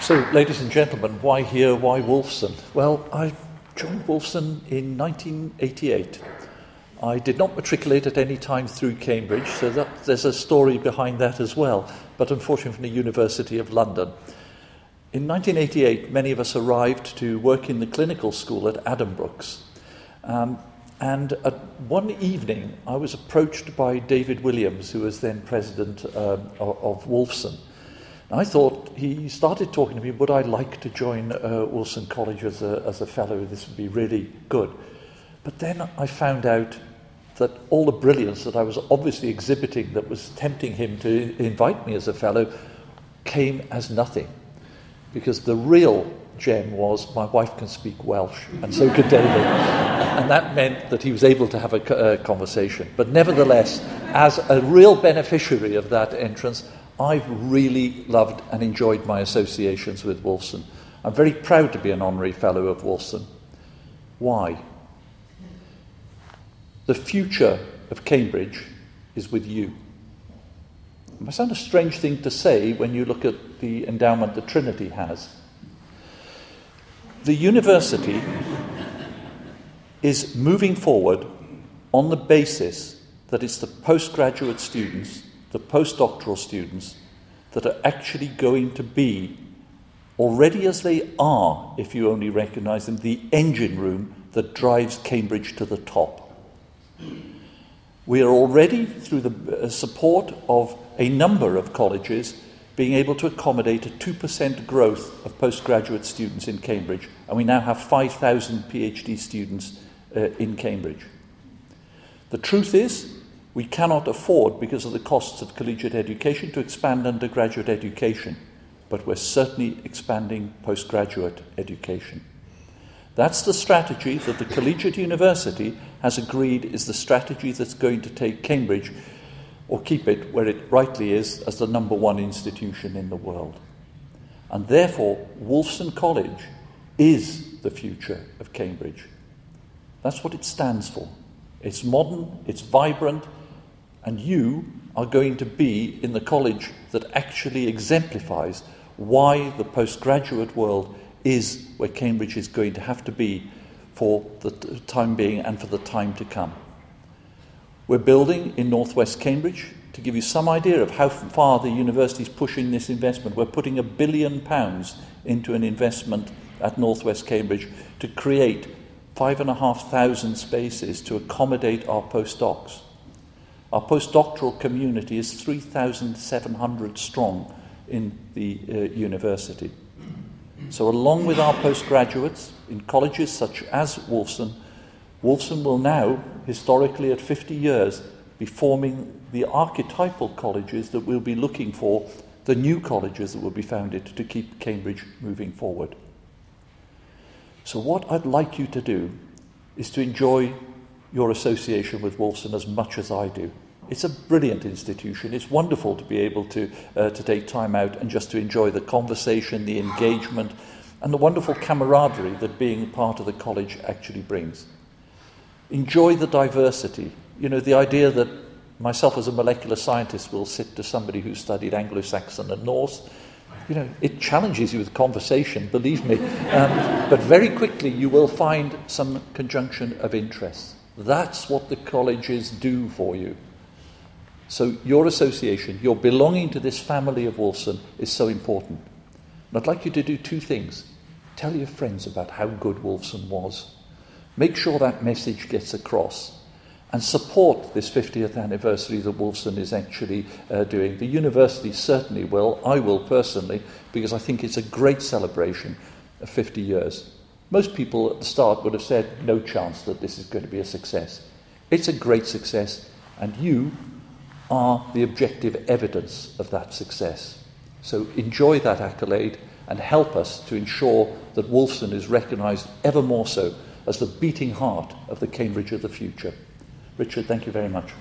So, ladies and gentlemen, why here, why Wolfson? Well, I joined Wolfson in 1988. I did not matriculate at any time through Cambridge, so there's a story behind that as well, but unfortunately from the University of London. In 1988, many of us arrived to work in the clinical school at Addenbrooke's. And one evening, I was approached by David Williams, who was then president of Wolfson. I thought, he started talking to me, would I like to join Wolfson College as a fellow? This would be really good. But then I found out that all the brilliance that I was obviously exhibiting that was tempting him to invite me as a fellow came as nothing. Because the real gem was my wife can speak Welsh, and so could David. And that meant that he was able to have a conversation. But nevertheless, as a real beneficiary of that entrance, I've really loved and enjoyed my associations with Wolfson. I'm very proud to be an honorary fellow of Wolfson. Why? The future of Cambridge is with you. It might sound a strange thing to say when you look at the endowment that Trinity has. The university is moving forward on the basis that it's the postgraduate students, the postdoctoral students, that are actually going to be, already as they are, if you only recognise them, the engine room that drives Cambridge to the top. We are already, through the support of a number of colleges, being able to accommodate a 2% growth of postgraduate students in Cambridge, and we now have 5,000 PhD students in Cambridge. The truth is, we cannot afford, because of the costs of collegiate education, to expand undergraduate education, but we're certainly expanding postgraduate education. That's the strategy that the collegiate university has agreed is the strategy that's going to take Cambridge, or keep it where it rightly is, as the number one institution in the world. And therefore, Wolfson College is the future of Cambridge. That's what it stands for. It's modern, it's vibrant, and you are going to be in the college that actually exemplifies why the postgraduate world is where Cambridge is going to have to be for the time being and for the time to come. We're building in northwest Cambridge. To give you some idea of how far the university is pushing this investment, we're putting £1 billion into an investment at northwest Cambridge to create 5,500 spaces to accommodate our postdocs. Our postdoctoral community is 3,700 strong in the university. So along with our postgraduates in colleges such as Wolfson, Wolfson will now, historically at 50 years, be forming the archetypal colleges that we'll be looking for, the new colleges that will be founded to keep Cambridge moving forward. So what I'd like you to do is to enjoy your association with Wolfson as much as I do. It's a brilliant institution. It's wonderful to be able to take time out and just to enjoy the conversation, the engagement, and the wonderful camaraderie that being part of the college actually brings. Enjoy the diversity. You know, the idea that myself as a molecular scientist will sit to somebody who studied Anglo-Saxon and Norse, you know, it challenges you with conversation, believe me. But very quickly you will find some conjunction of interests. That's what the colleges do for you. So your association, your belonging to this family of Wolfson is so important. And I'd like you to do two things. Tell your friends about how good Wolfson was. Make sure that message gets across. And support this 50th anniversary that Wolfson is actually doing. The university certainly will. I will personally, because I think it's a great celebration of 50 years. Most people at the start would have said, no chance that this is going to be a success. It's a great success, and you are the objective evidence of that success. So enjoy that accolade and help us to ensure that Wolfson is recognised ever more so as the beating heart of the Cambridge of the future. Richard, thank you very much.